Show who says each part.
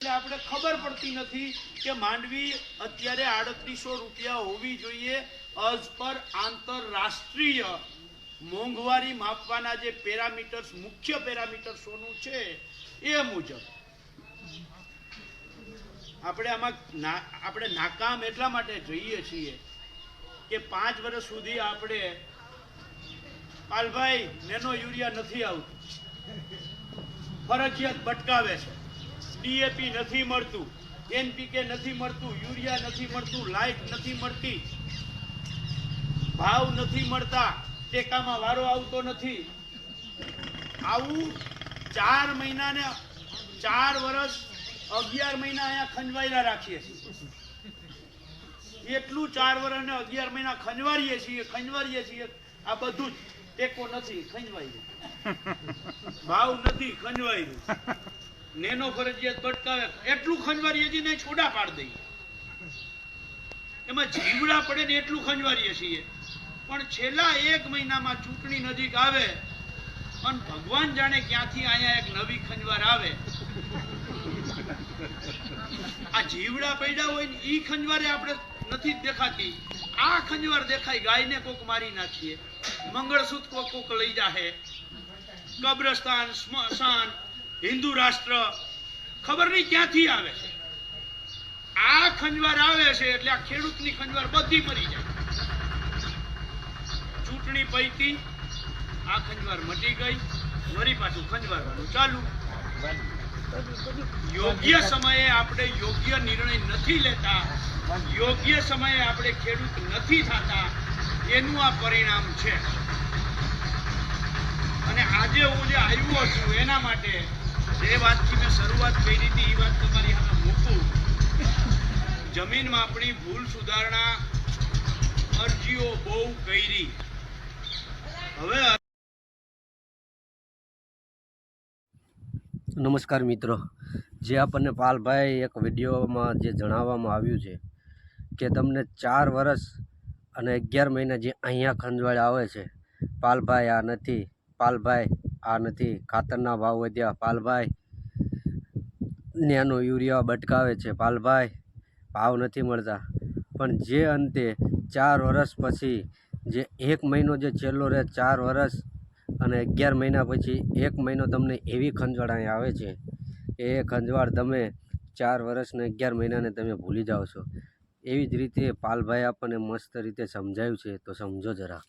Speaker 1: એટલે આપણે ખબર પડતી નથી કે માંડવી અત્યારે 3800 રૂપિયા હોવી જોઈએ અઝ પર આંતરરાષ્ટ્રીય મોંઘવારી માપવાના જે પેરામીટર્સ મુખ્ય પેરામીટર્સોનું છે એ મુજબ આપણે નાકામ એટલા માટે જઈએ છીએ કે 5 વર્ષ સુધી આપણે પાલભાઈ નેનો યુરિયા નથી આવતું, ફરજિયાત ભટકાવે છે, ડીએપી નથી મળતું, એનપીકે નથી મળતું, યુરિયા નથી મળતું, લાઇટ નથી મળતી, ભાવ નથી મળતા, ટેકામાં વારો આવતો નથી. આવું 4 મહિના ને 4 વર્ષ 11 મહિના અહીંયા ખંજવાયેલા રાખીએ છીએ. એટલું 4 વર્ષ ને 11 મહિના ખંજવારીએ છીએ. આ બધું જ ટેકો નથી, ખંજવાયું, ભાવ નથી, ખંજવાયું, નેનો ફરજિયાત ભટકાવે, એટલું ખંજવારીએ છીએ ને છોડા પાડી દઈએ. એમાં જીવડા પડે ને એટલું ખંજવારીએ છીએ. પણ છેલ્લા 1 મહિનામાં ચૂંટણી નજીક આવે અને ભગવાન જાણે ક્યાંથી અહીંયા એક નવી ખંજવાર આવે. આ જીવડા પડ્યા હોય ને ઈ ખંજવારે આપણે નથી દેખાતી. આ ખંજવાર દેખાય, ગાયને કોક મારી નાખીએ, મંગળસૂત્ર કોક લઈ જાહે, કબ્રસ્તાન, સ્મશાન, હિન્દુ રાષ્ટ્ર, ખબર નહીં ક્યાંથી આવે છે. આ ખંજવાર આવે છે એટલે આ ખેડૂતની ખંજવાર બધી મરી જાય. ચૂંટણી પૈતી, આ ખંજવાર મટી ગઈ, વળી પાછું ખંજવારવાનું ચાલુ. યોગ્ય સમયે આપણે યોગ્ય નિર્ણય નથી લેતા, યોગ્ય સમયે આપણે ખેડૂત નથી થતા, એનું આ પરિણામ છે. અને આજે હું જે આવ્યો છું એના માટે જે વાતથી મેં શરૂઆત કરી હતી એ વાત તમારી સામે મૂકું. જમીનમાં આપણી ભૂલ સુધારણા અરજીઓ બહુ કરી. હવે
Speaker 2: નમસ્કાર મિત્રો, જે આપણને પાલભાઈ એક વિડીયોમાં જે જણાવવામાં આવ્યું છે કે તમને 4 વર્ષ અને 11 મહિના જે અહીંયા ખંજવાળ આવે છે, પાલભાઈ આ નથી, પાલભાઈ આ નથી, ખાતરના ભાવ વધ્યા, પાલભાઈ નેનો યુરિયા ભટકાવે છે, પાલભાઈ ભાવ નથી મળતા. પણ જે અંતે 4 વર્ષ પછી જે 1 મહિનો જે છેલ્લો રહે, 4 વર્ષ અને 11 મહિના પછી 1 મહિનો તમને એવી ખંજવાળ અહીં આવે છે, એ ખંજવાળ તમે 4 વર્ષ ને 11 મહિનાને તમે ભૂલી જાઓ છો. એવી જ રીતે પાલભાઈ આપણને મસ્ત રીતે સમજાવ્યું છે, તો સમજો જરાક.